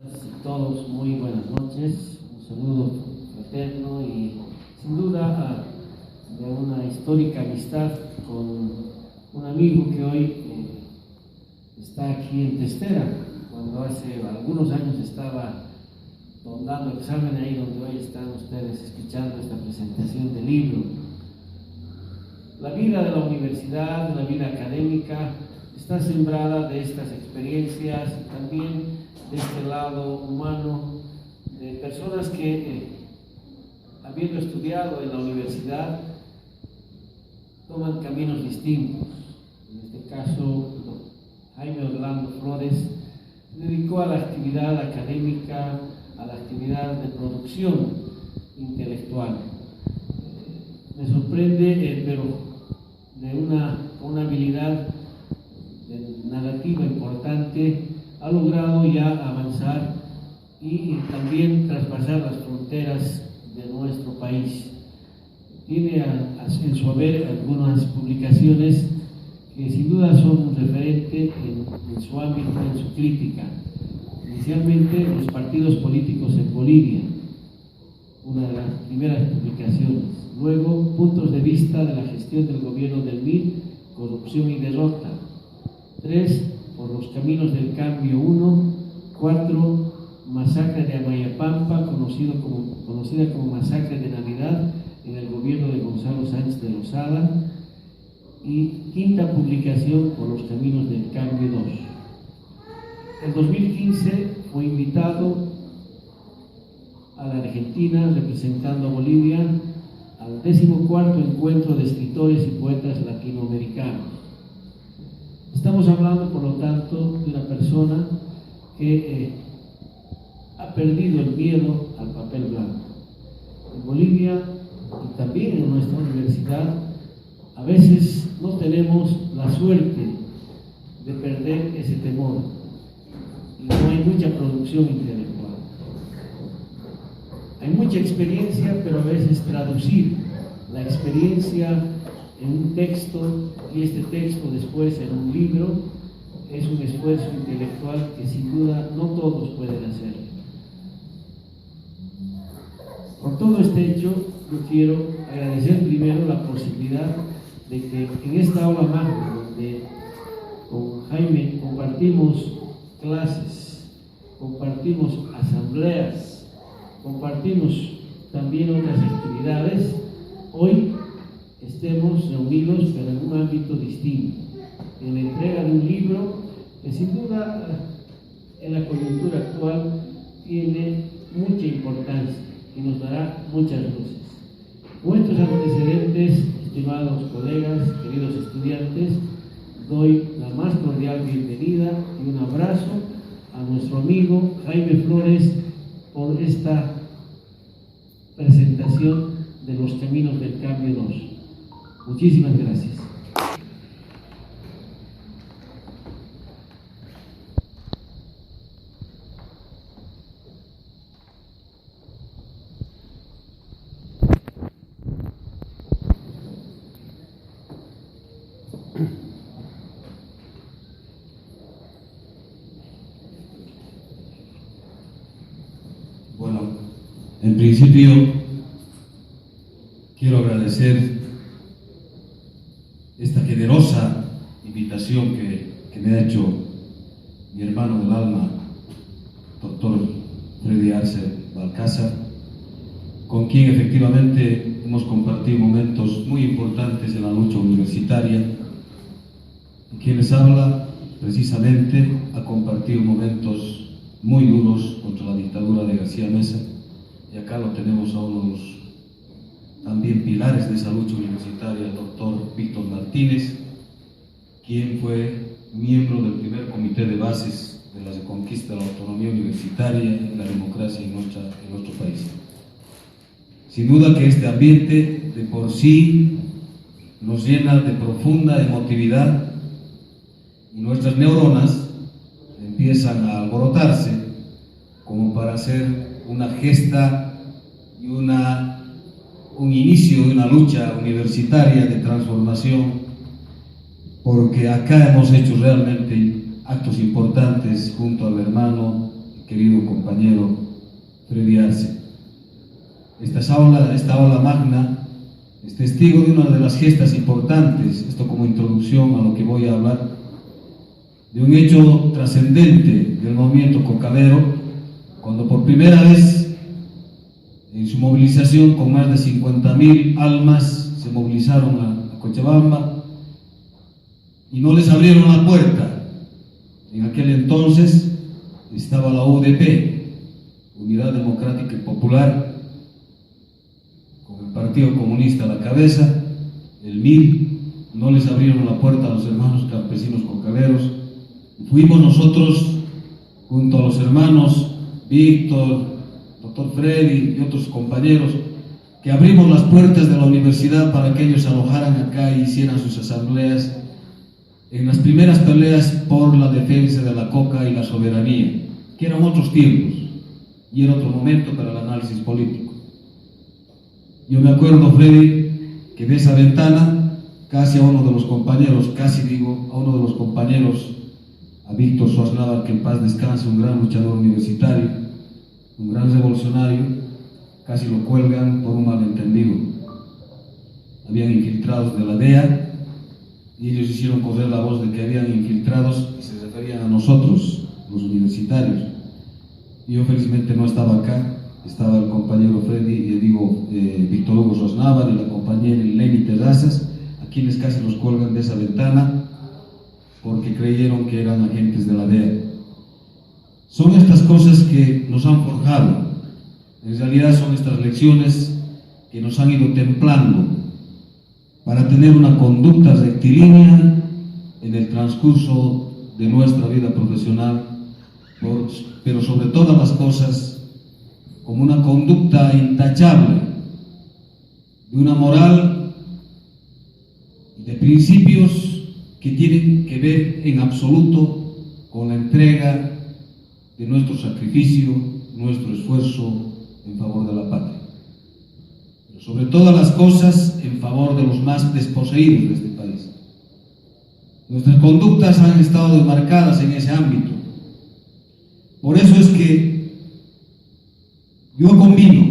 A todos, muy buenas noches, un saludo fraterno y sin duda de una histórica amistad con un amigo que hoy está aquí en Testera, cuando hace algunos años estaba dando examen ahí donde hoy están ustedes escuchando esta presentación del libro. La vida de la universidad, la vida académica, está sembrada de estas experiencias y también de este lado humano, de personas que, habiendo estudiado en la universidad, toman caminos distintos. En este caso, Jaime Orlando Flores se dedicó a la actividad académica, a la actividad de producción intelectual. Me sorprende, pero de una habilidad narrativa importante, ha logrado ya avanzar y también traspasar las fronteras de nuestro país. Tiene en su haber algunas publicaciones que sin duda son un referente en su ámbito, en su crítica. Inicialmente, los partidos políticos en Bolivia, una de las primeras publicaciones. Luego, puntos de vista de la gestión del gobierno del MIR, corrupción y derrota. 3, por los caminos del cambio 1. 4, masacre de Amayapampa, conocida como masacre de Navidad, en el gobierno de Gonzalo Sánchez de Lozada. Y quinta publicación, por los caminos del cambio 2. En 2015 fue invitado a la Argentina, representando a Bolivia, al 14º encuentro de escritores y poetas latinoamericanos. Estamos hablando, por lo tanto, de una persona que ha perdido el miedo al papel blanco. En Bolivia y también en nuestra universidad, a veces no tenemos la suerte de perder ese temor y no hay mucha producción intelectual. Hay mucha experiencia, pero a veces traducir la experiencia en un texto y este texto después en un libro es un esfuerzo intelectual que sin duda no todos pueden hacer. Por todo este hecho, yo quiero agradecer primero la posibilidad de que en esta aula magna, donde con Jaime compartimos clases, compartimos asambleas, compartimos también otras actividades, hoy estemos reunidos pero en un ámbito distinto, en la entrega de un libro que sin duda en la coyuntura actual tiene mucha importancia y nos dará muchas luces. Con estos antecedentes, estimados colegas, queridos estudiantes, doy la más cordial bienvenida y un abrazo a nuestro amigo Jaime Flores por esta presentación de los caminos del cambio 2. Muchísimas gracias. Bueno, en principio quiero agradecer esta generosa invitación que me ha hecho mi hermano del alma, doctor Freddy Arce Balcázar, con quien efectivamente hemos compartido momentos muy importantes en la lucha universitaria, y quien les habla precisamente ha compartido momentos muy duros contra la dictadura de García Meza, y acá lo tenemos a uno de los también pilares de esa lucha universitaria, el doctor Víctor Martínez, quien fue miembro del primer comité de bases de la reconquista de la autonomía universitaria y la democracia en nuestro país. Sin duda que este ambiente de por sí nos llena de profunda emotividad y nuestras neuronas empiezan a alborotarse como para hacer una gesta y un inicio de una lucha universitaria de transformación, porque acá hemos hecho realmente actos importantes junto al hermano querido compañero esta ola magna es testigo de una de las gestas importantes, esto como introducción a lo que voy a hablar, de un hecho trascendente del movimiento cocalero, cuando por primera vez en su movilización con más de 50.000 almas se movilizaron a Cochabamba y no les abrieron la puerta. En aquel entonces estaba la UDP, Unidad Democrática y Popular, con el Partido Comunista a la cabeza, el MIR, no les abrieron la puerta a los hermanos campesinos cocaleros. Fuimos nosotros, junto a los hermanos Víctor, doctor Freddy y otros compañeros, que abrimos las puertas de la universidad para que ellos se alojaran acá y hicieran sus asambleas en las primeras peleas por la defensa de la coca y la soberanía, que eran otros tiempos y era otro momento para el análisis político. Yo me acuerdo, Freddy, que de esa ventana, casi a uno de los compañeros, a Víctor Soaznaba, que en paz descanse, un gran luchador universitario, un gran revolucionario, casi lo cuelgan por un malentendido. Habían infiltrados de la DEA y ellos hicieron correr la voz de que habían infiltrados y se referían a nosotros, los universitarios. Y yo felizmente no estaba acá, estaba el compañero Freddy, Víctor Hugo Soaznaba y la compañera Lenny Terrazas, a quienes casi los cuelgan de esa ventana porque creyeron que eran agentes de la DEA. Son estas cosas que nos han forjado. En realidad son estas lecciones que nos han ido templando para tener una conducta rectilínea en el transcurso de nuestra vida profesional, pero sobre todas las cosas como una conducta intachable de una moral y de principios que tienen que ver en absoluto con la entrega de nuestro sacrificio, nuestro esfuerzo en favor de la patria. Pero sobre todas las cosas, en favor de los más desposeídos de este país. Nuestras conductas han estado demarcadas en ese ámbito. Por eso es que yo combino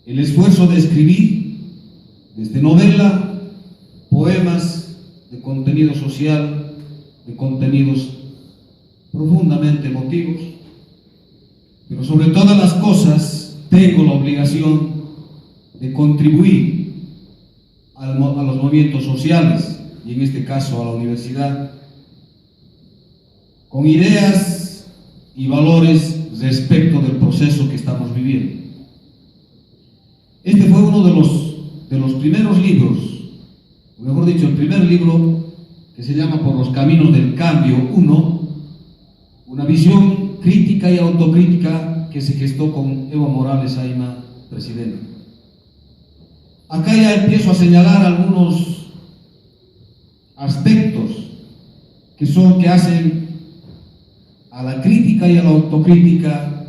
el esfuerzo de escribir desde novela, poemas de contenido social, de contenidos profundamente emotivos, pero sobre todas las cosas tengo la obligación de contribuir a los movimientos sociales y en este caso a la universidad con ideas y valores respecto del proceso que estamos viviendo. Este fue uno de los primeros libros, o mejor dicho, el primer libro, que se llama Por los Caminos del Cambio 1, una visión crítica y autocrítica que se gestó con Evo Morales Ayma, presidente. Acá ya empiezo a señalar algunos aspectos que hacen a la crítica y a la autocrítica,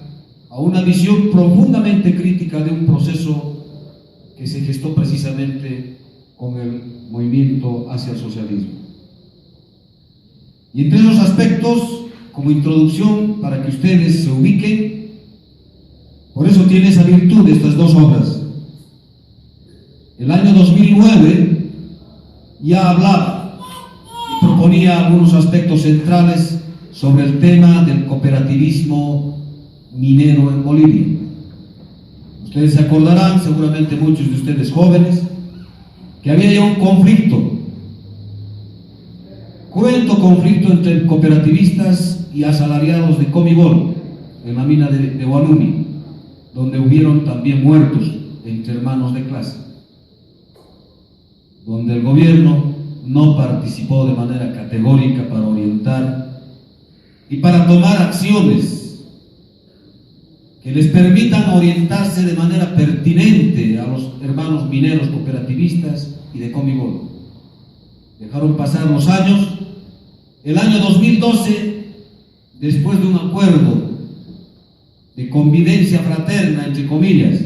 a una visión profundamente crítica de un proceso que se gestó precisamente con el movimiento hacia el socialismo. Y entre esos aspectos, como introducción, para que ustedes se ubiquen, por eso tiene esa virtud de estas dos obras. El año 2009 ya hablaba y proponía algunos aspectos centrales sobre el tema del cooperativismo minero en Bolivia. Ustedes se acordarán, seguramente muchos de ustedes jóvenes, que había ya un conflicto entre cooperativistas y asalariados de Comibol en la mina de Huanuni, donde hubieron también muertos entre hermanos de clase, donde el gobierno no participó de manera categórica para orientar y para tomar acciones que les permitan orientarse de manera pertinente a los hermanos mineros cooperativistas y de Comibol. Dejaron pasar los años. El año 2012, después de un acuerdo de convivencia fraterna, entre comillas,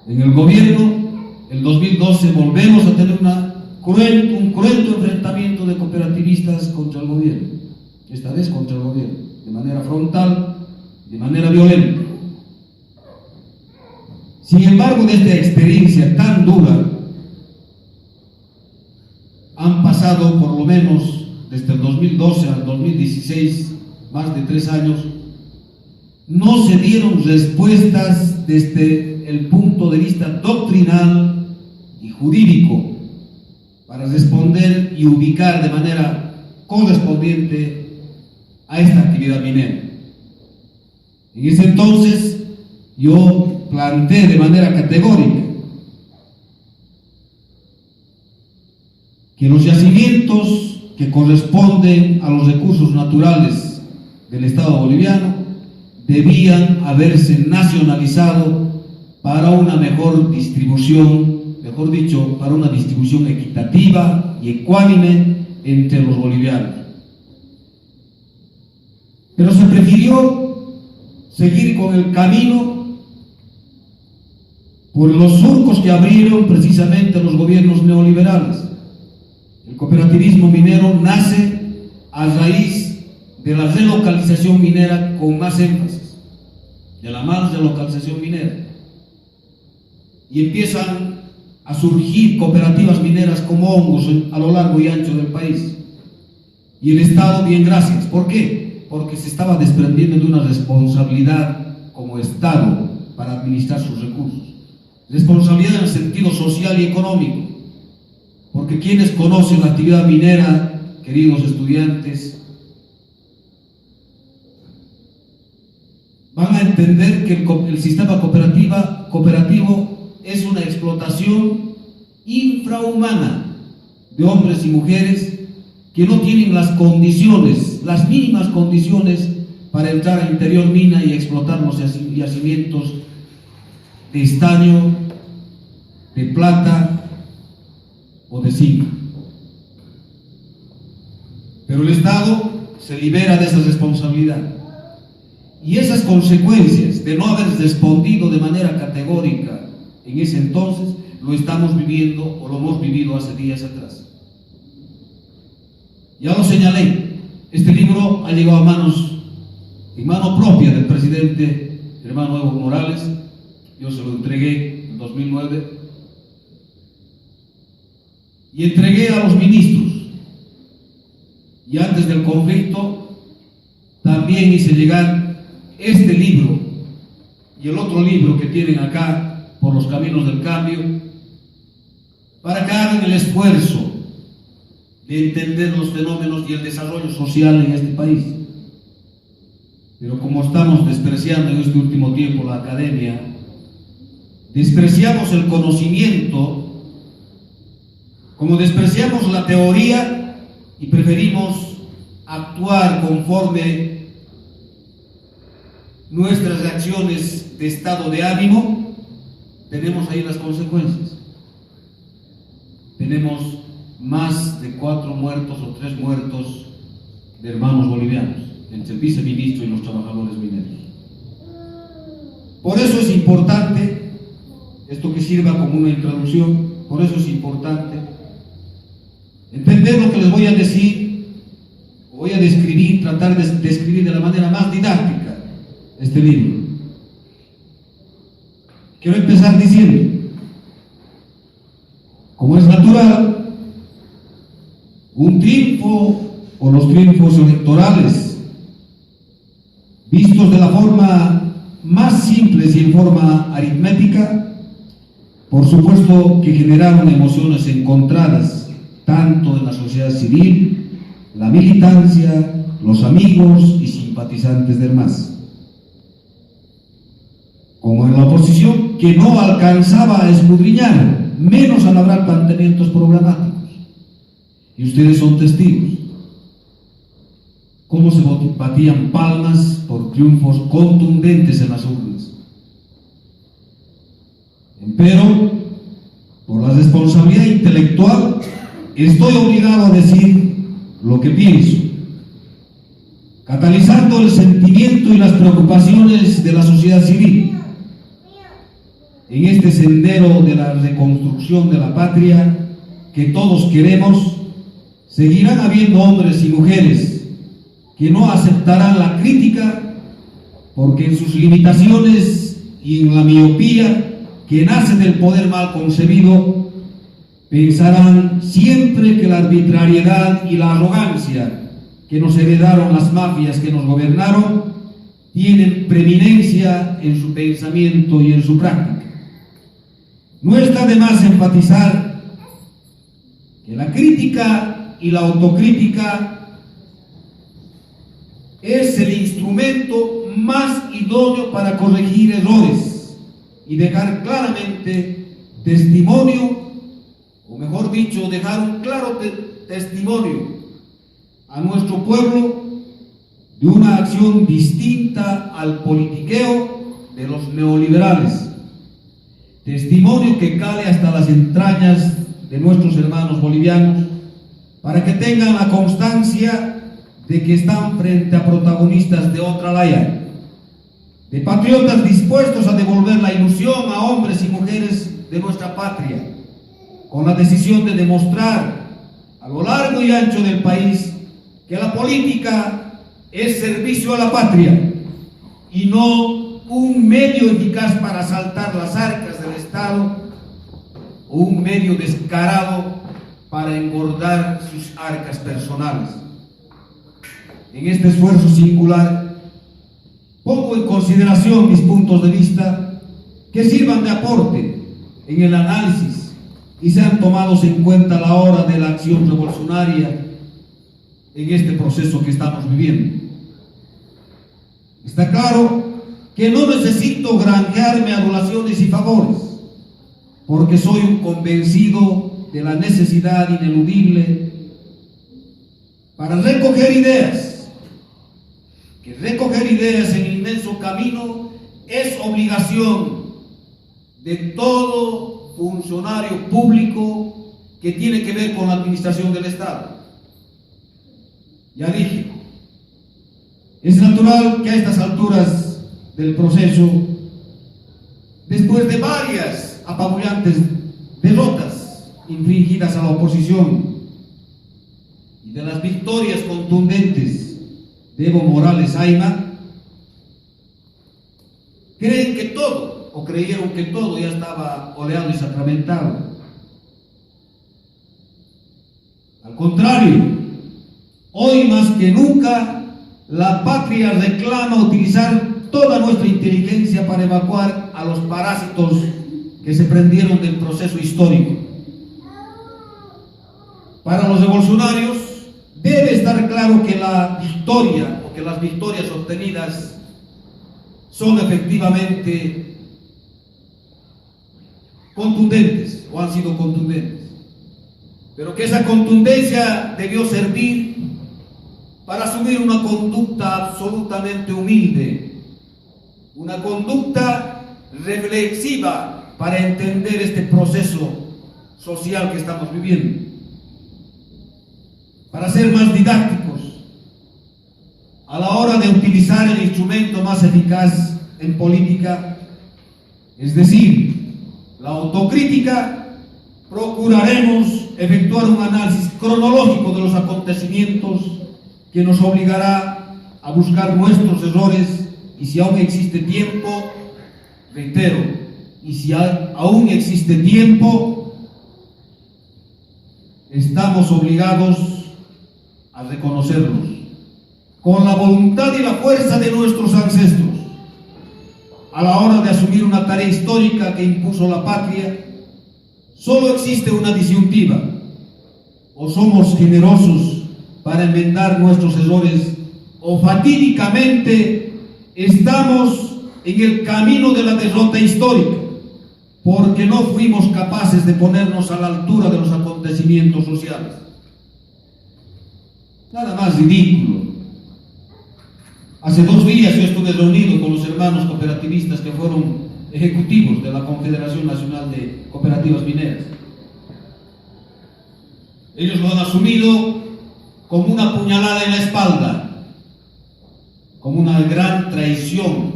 en el gobierno, el 2012 volvemos a tener un cruento enfrentamiento de cooperativistas contra el gobierno, esta vez contra el gobierno, de manera frontal, de manera violenta. Sin embargo, de esta experiencia tan dura, han pasado por lo menos desde el 2012 al 2016, más de 3 años, no se dieron respuestas desde el punto de vista doctrinal y jurídico para responder y ubicar de manera correspondiente a esta actividad minera. En ese entonces yo planteé de manera categórica que los yacimientos que corresponden a los recursos naturales del Estado boliviano debían haberse nacionalizado para una mejor distribución, mejor dicho, para una distribución equitativa y ecuánime entre los bolivianos. Pero se prefirió seguir con el camino por los surcos que abrieron precisamente los gobiernos neoliberales. El cooperativismo minero nace a raíz de la relocalización minera con más énfasis, de la más relocalización minera. Y empiezan a surgir cooperativas mineras como hongos a lo largo y ancho del país. Y el Estado, bien gracias. ¿Por qué? Porque se estaba desprendiendo de una responsabilidad como Estado para administrar sus recursos. Responsabilidad en el sentido social y económico. Porque quienes conocen la actividad minera, queridos estudiantes, van a entender que el sistema cooperativo es una explotación infrahumana de hombres y mujeres que no tienen las condiciones, las mínimas condiciones para entrar al interior mina y explotar los yacimientos de estaño, de plata o de zinc. Pero el Estado se libera de esa responsabilidad. Y esas consecuencias de no haber respondido de manera categórica en ese entonces, lo estamos viviendo o lo hemos vivido hace días atrás. Ya lo señalé, este libro ha llegado en mano propia del presidente hermano Evo Morales. Yo se lo entregué en 2009 y entregué a los ministros. Y antes del conflicto también hice llegar este libro y el otro libro que tienen acá, Por los caminos del cambio, para que hagan el esfuerzo de entender los fenómenos y el desarrollo social en este país. Pero como estamos despreciando en este último tiempo la academia, despreciamos el conocimiento, como despreciamos la teoría y preferimos actuar conforme nuestras reacciones de estado de ánimo, tenemos ahí las consecuencias. Tenemos más de 4 muertos o 3 muertos de hermanos bolivianos, entre el viceministro y los trabajadores mineros. Por eso es importante, esto que sirva como una introducción, por eso es importante entender lo que les voy a decir, voy a describir, tratar de describir de la manera más didáctica este libro. Quiero empezar diciendo, como es natural, un triunfo o los triunfos electorales, vistos de la forma más simple y en forma aritmética, por supuesto que generaron emociones encontradas, tanto en la sociedad civil, la militancia, los amigos y simpatizantes del MAS, como en la oposición, que no alcanzaba a escudriñar, menos a labrar planteamientos programáticos. Y ustedes son testigos. Cómo se batían palmas por triunfos contundentes en las urnas. Empero, por la responsabilidad intelectual, estoy obligado a decir lo que pienso, catalizando el sentimiento y las preocupaciones de la sociedad civil. En este sendero de la reconstrucción de la patria que todos queremos, seguirán habiendo hombres y mujeres que no aceptarán la crítica porque en sus limitaciones y en la miopía que nace del poder mal concebido, pensarán siempre que la arbitrariedad y la arrogancia que nos heredaron las mafias que nos gobernaron tienen preeminencia en su pensamiento y en su práctica. No está de más enfatizar que la crítica y la autocrítica es el instrumento más idóneo para corregir errores y dejar claramente testimonio, o mejor dicho, dejar un claro testimonio a nuestro pueblo de una acción distinta al politiqueo de los neoliberales. Testimonio que cale hasta las entrañas de nuestros hermanos bolivianos para que tengan la constancia de que están frente a protagonistas de otra laya, de patriotas dispuestos a devolver la ilusión a hombres y mujeres de nuestra patria, con la decisión de demostrar a lo largo y ancho del país que la política es servicio a la patria y no un medio eficaz para asaltar las arcas del Estado o un medio descarado para engordar sus arcas personales. En este esfuerzo singular, pongo en consideración mis puntos de vista que sirvan de aporte en el análisis y sean tomados en cuenta a la hora de la acción revolucionaria en este proceso que estamos viviendo. Está claro que no necesito granjearme adulaciones y favores, porque soy un convencido de la necesidad ineludible para recoger ideas, que recoger ideas en el inmenso camino es obligación de todo funcionario público que tiene que ver con la administración del Estado. Ya dije, es natural que a estas alturas del proceso, después de varias apabullantes derrotas infligidas a la oposición y de las victorias contundentes de Evo Morales Ayma, creen que todo, o creyeron que todo ya estaba oleado y sacramentado. Al contrario, hoy más que nunca la patria reclama utilizar toda nuestra inteligencia para evacuar a los parásitos que se prendieron del proceso histórico. Para los revolucionarios debe estar claro que la victoria o que las victorias obtenidas son efectivamente contundentes o han sido contundentes, pero que esa contundencia debió servir para asumir una conducta absolutamente humilde, una conducta reflexiva para entender este proceso social que estamos viviendo, para ser más didácticos a la hora de utilizar el instrumento más eficaz en política, es decir, la autocrítica. Procuraremos efectuar un análisis cronológico de los acontecimientos que nos obligará a buscar nuestros errores y si aún existe tiempo, reitero, y si aún existe tiempo, estamos obligados a reconocerlos con la voluntad y la fuerza de nuestros ancestros. A la hora de asumir una tarea histórica que impuso la patria, solo existe una disyuntiva: o somos generosos para enmendar nuestros errores, o fatídicamente estamos en el camino de la derrota histórica, porque no fuimos capaces de ponernos a la altura de los acontecimientos sociales. Nada más ridículo. Hace 2 días yo estuve reunido con los hermanos cooperativistas que fueron ejecutivos de la Confederación Nacional de Cooperativas Mineras. Ellos lo han asumido como una puñalada en la espalda, como una gran traición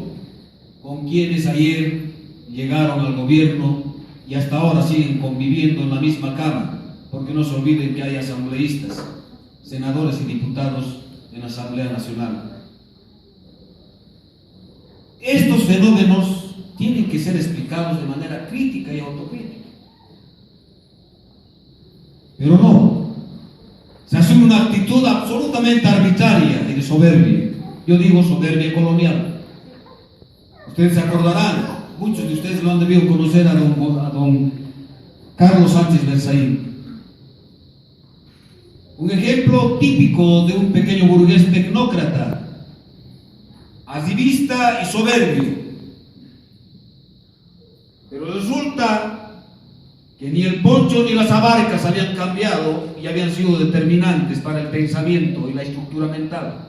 con quienes ayer llegaron al gobierno y hasta ahora siguen conviviendo en la misma cama, porque no se olviden que hay asambleístas, senadores y diputados en la Asamblea Nacional. Estos fenómenos tienen que ser explicados de manera crítica y autocrítica. Pero no, se asume una actitud absolutamente arbitraria y de soberbia. Yo digo soberbia colonial. Ustedes se acordarán, muchos de ustedes lo han debido conocer a don Carlos Sánchez Berzaín. Un ejemplo típico de un pequeño burgués tecnócrata, arribista y soberbio. Pero resulta que ni el poncho ni las abarcas habían cambiado y habían sido determinantes para el pensamiento y la estructura mental.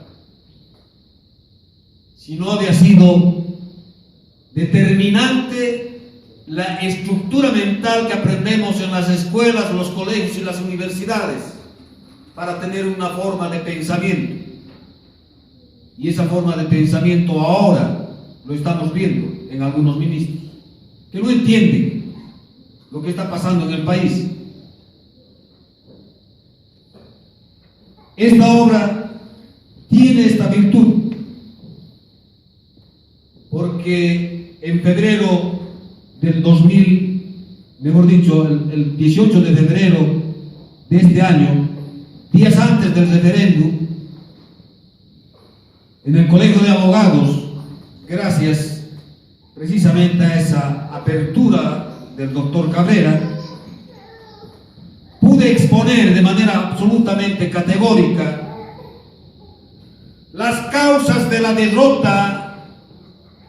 Si no había sido determinante la estructura mental que aprendemos en las escuelas, los colegios y las universidades para tener una forma de pensamiento. Y esa forma de pensamiento ahora lo estamos viendo en algunos ministros, que no entienden lo que está pasando en el país. Esta obra tiene esta virtud, porque en febrero del 2000, mejor dicho, el 18 de febrero de este año, días antes del referéndum, en el Colegio de Abogados, gracias precisamente a esa apertura del doctor Cabrera, pude exponer de manera absolutamente categórica las causas de la derrota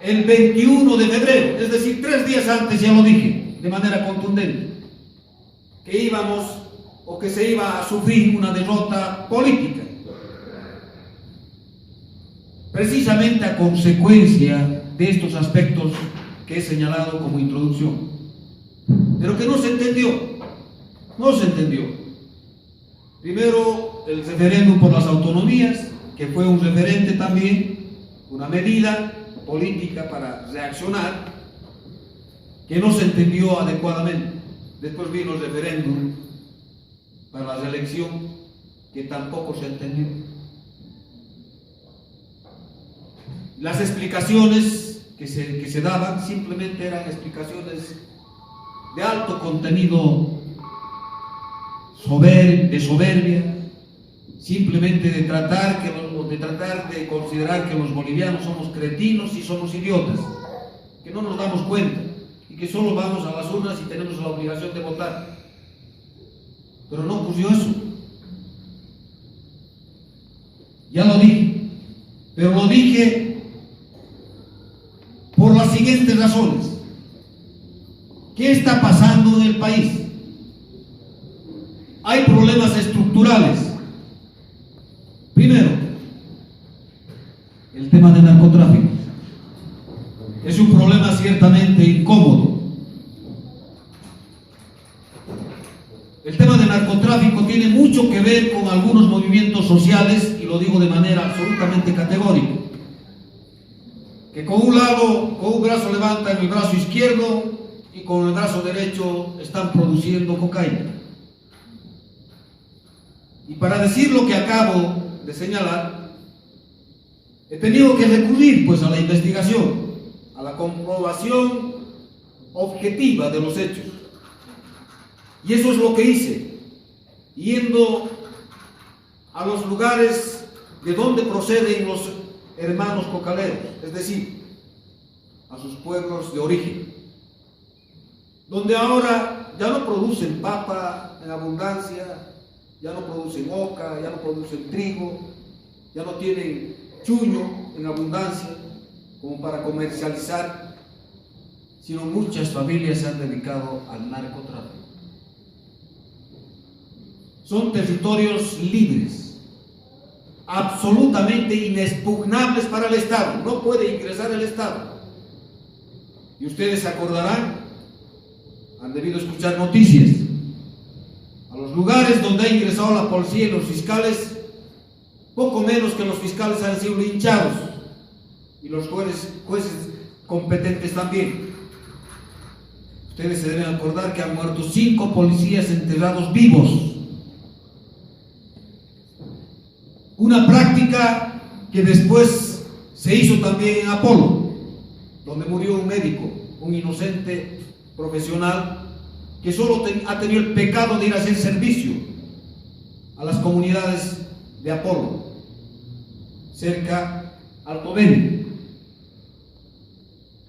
el 21 de febrero, es decir, 3 días antes ya lo dije, de manera contundente, que íbamos o que se iba a sufrir una derrota política, precisamente a consecuencia de estos aspectos que he señalado como introducción. Pero que no se entendió. Primero, el referéndum por las autonomías, que fue un referente también, una medida política para reaccionar, que no se entendió adecuadamente. Después vino el referéndum para la reelección, que tampoco se entendió. Las explicaciones que se daban simplemente eran explicaciones de alto contenido de soberbia, simplemente de tratar de considerar que los bolivianos somos cretinos y somos idiotas, que no nos damos cuenta y que solo vamos a las urnas y tenemos la obligación de votar. Pero no ocurrió eso. Ya lo dije, pero lo dije por las siguientes razones. ¿Qué está pasando en el país? Hay problemas estructurales. Primero, el tema del narcotráfico. Es un problema ciertamente incómodo. El tema del narcotráfico tiene mucho que ver con algunos movimientos sociales, y lo digo de manera absolutamente categórica, que con un brazo levantan el brazo izquierdo y con el brazo derecho están produciendo cocaína. Y para decir lo que acabo de señalar, he tenido que recurrir pues a la investigación, a la comprobación objetiva de los hechos. Y eso es lo que hice, yendo a los lugares de donde proceden los hermanos cocaleros, es decir, a sus pueblos de origen, donde ahora ya no producen papa en abundancia, ya no producen oca, ya no producen trigo, ya no tienen chuño en abundancia como para comercializar, sino muchas familias se han dedicado al narcotráfico. Son territorios libres, absolutamente inexpugnables para el Estado, no puede ingresar el Estado. Y ustedes se acordarán, han debido escuchar noticias, a los lugares donde ha ingresado la policía y los fiscales, poco menos que los fiscales han sido linchados, y los jueces competentes también. Ustedes se deben acordar que han muerto 5 policías enterrados vivos. Una práctica que después se hizo también en Apolo, donde murió un médico un inocente profesional que solo ha tenido el pecado de ir a hacer servicio a las comunidades de Apolo, cerca al Altovene.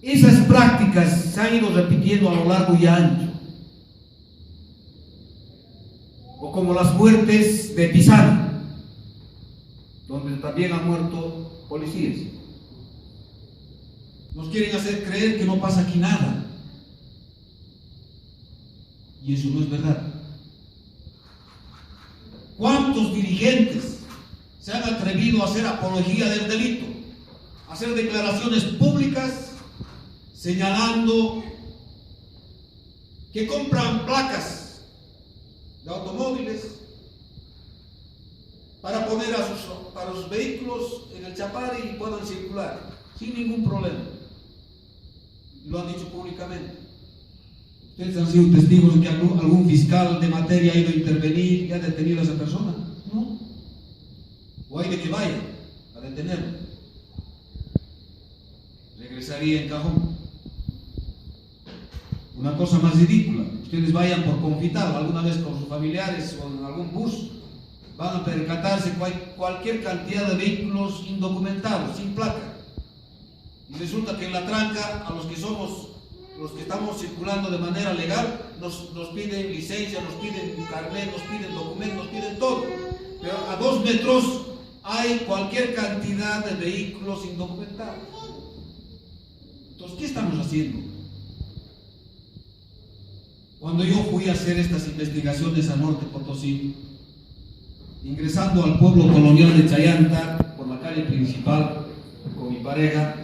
Esas prácticas se han ido repitiendo a lo largo y ancho, o como las muertes de Pisana, donde también han muerto policías. Nos quieren hacer creer que no pasa aquí nada, y eso no es verdad. ¿Cuántos dirigentes se han atrevido a hacer apología del delito, a hacer declaraciones públicas señalando que compran placas de automóviles para poner para sus vehículos en el Chapare y puedan circular sin ningún problema? Lo han dicho públicamente. ¿Ustedes han sido testigos de que algún fiscal de materia ha ido a intervenir y ha detenido a esa persona? No. O hay de que vaya a detenerlo. Regresaría en cajón. Una cosa más ridícula: ustedes vayan por Confital alguna vez con sus familiares o en algún bus, van a percatarse cualquier cantidad de vehículos indocumentados, sin placa, y resulta que en la tranca a los que estamos circulando de manera legal nos piden licencia, nos piden carnet, nos piden documentos, nos piden todo, pero a 2 metros hay cualquier cantidad de vehículos indocumentados. Entonces, ¿qué estamos haciendo? Cuando yo fui a hacer estas investigaciones a Norte Potosí, ingresando al pueblo colonial de Chayanta por la calle principal con mi pareja,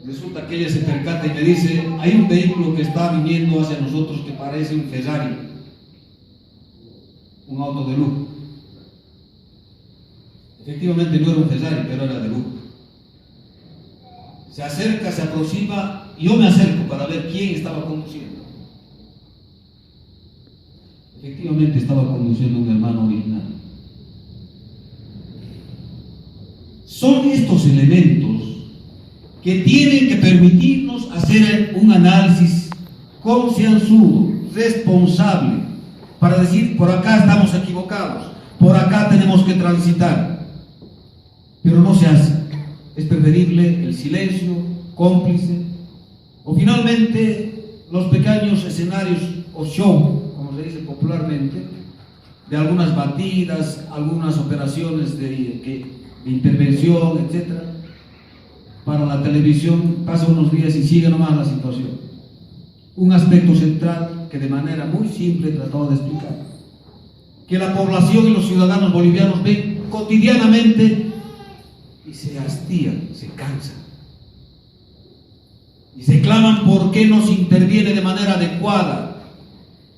resulta que ella se percata y me dice: hay un vehículo que está viniendo hacia nosotros que parece un Ferrari, un auto de lujo. Efectivamente no era un Ferrari, pero era de lujo. Se acerca, se aproxima, y yo me acerco para ver quién estaba conduciendo. Efectivamente estaba conduciendo un hermano original. Son estos elementos que tienen que permitirnos hacer un análisis concienzudo, responsable, para decir: por acá estamos equivocados, por acá tenemos que transitar. Pero no se hace. Es preferible el silencio cómplice, o finalmente los pequeños escenarios o show, como se dice popularmente, de algunas batidas, algunas operaciones de intervención, etc. Para la televisión pasa unos días y sigue nomás la situación. Un aspecto central que de manera muy simple he tratado de explicar, que la población y los ciudadanos bolivianos ven cotidianamente y se hastían, se cansan y se claman por qué no se interviene de manera adecuada.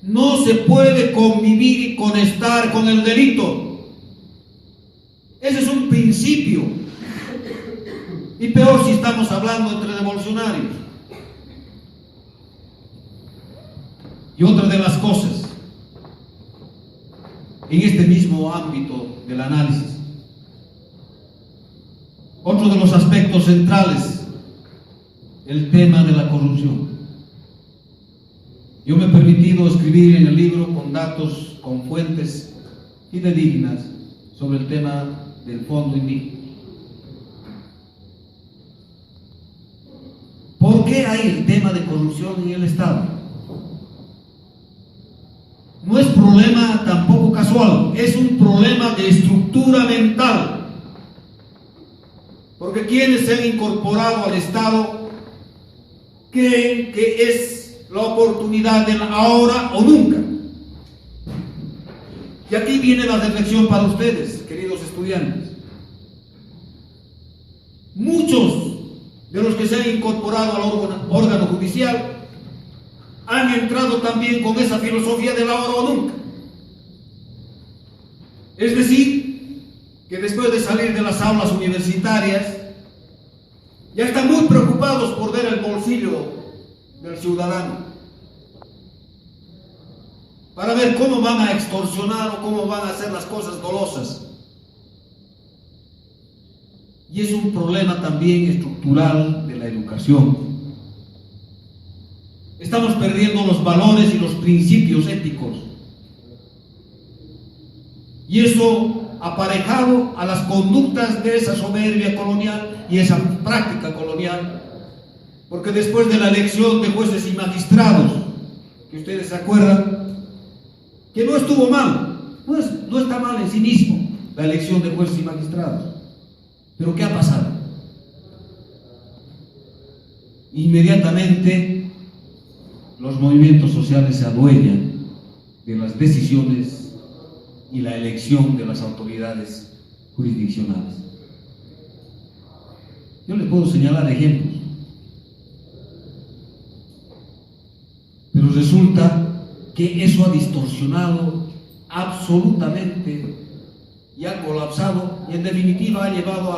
No se puede convivir y conectar con el delito. Ese es un principio. Y peor si estamos hablando entre revolucionarios. Y otra de las cosas, en este mismo ámbito del análisis, otro de los aspectos centrales, el tema de la corrupción. Yo me he permitido escribir en el libro con datos, con fuentes fidedignas sobre el tema del fondo indígena. ¿Por qué hay el tema de corrupción en el Estado? No es problema tampoco casual, es un problema de estructura mental. Porque quienes se han incorporado al Estado creen que es la oportunidad de ahora o nunca. Y aquí viene la reflexión para ustedes, queridos estudiantes. Muchos de los que se han incorporado al órgano judicial han entrado también con esa filosofía del ahora o nunca. Es decir, que después de salir de las aulas universitarias ya están muy preocupados por ver el bolsillo del ciudadano, para ver cómo van a extorsionar o cómo van a hacer las cosas dolosas. Y es un problema también estructural de la educación. Estamos perdiendo los valores y los principios éticos. Y eso aparejado a las conductas de esa soberbia colonial y esa práctica colonial. Porque después de la elección de jueces y magistrados, que ustedes se acuerdan, que no estuvo mal, no está mal en sí mismo la elección de jueces y magistrados. Pero ¿qué ha pasado? Inmediatamente los movimientos sociales se adueñan de las decisiones y la elección de las autoridades jurisdiccionales. Yo les puedo señalar ejemplos, pero resulta que eso ha distorsionado absolutamente y ha colapsado y en definitiva ha llevado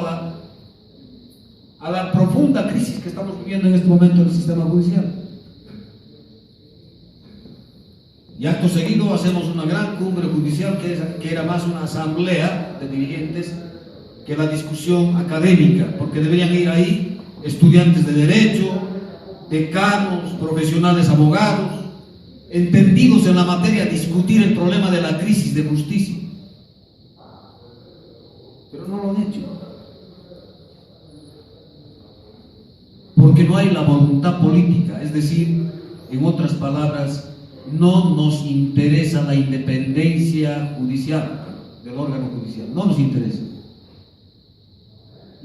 a la profunda crisis que estamos viviendo en este momento en el sistema judicial. Y acto seguido hacemos una gran cumbre judicial que era más una asamblea de dirigentes que la discusión académica, porque deberían ir ahí estudiantes de derecho, decanos, profesionales abogados, entendidos en la materia, a discutir el problema de la crisis de justicia. Pero no lo han hecho. Porque no hay la voluntad política, es decir, en otras palabras, no nos interesa la independencia judicial del órgano judicial, no nos interesa.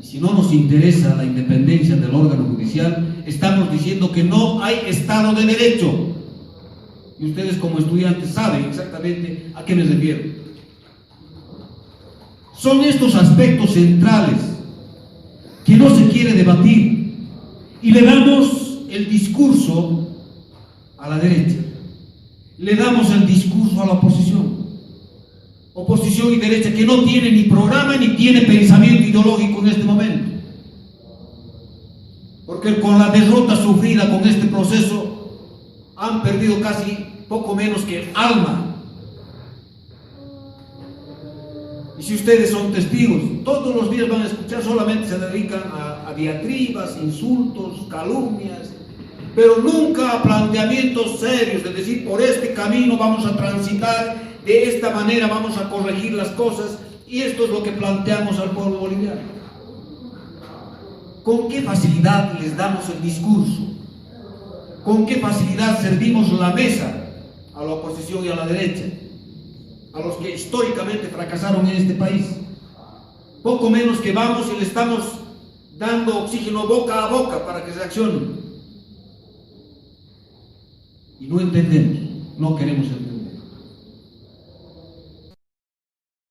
Y si no nos interesa la independencia del órgano judicial, estamos diciendo que no hay Estado de Derecho. Y ustedes como estudiantes saben exactamente a qué me refiero. Son estos aspectos centrales que no se quiere debatir y le damos el discurso a la derecha. Le damos el discurso a la oposición. Oposición y derecha que no tiene ni programa ni tiene pensamiento ideológico en este momento. Porque con la derrota sufrida con este proceso han perdido casi poco menos que el alma. Y si ustedes son testigos, todos los días van a escuchar, solamente se dedican a diatribas, insultos, calumnias, pero nunca a planteamientos serios, de decir, por este camino vamos a transitar, de esta manera vamos a corregir las cosas, y esto es lo que planteamos al pueblo boliviano. ¿Con qué facilidad les damos el discurso? ¿Con qué facilidad servimos la mesa a la oposición y a la derecha? A los que históricamente fracasaron en este país. Poco menos que vamos y le estamos dando oxígeno boca a boca para que reaccionen. Y no entendemos, no queremos entender.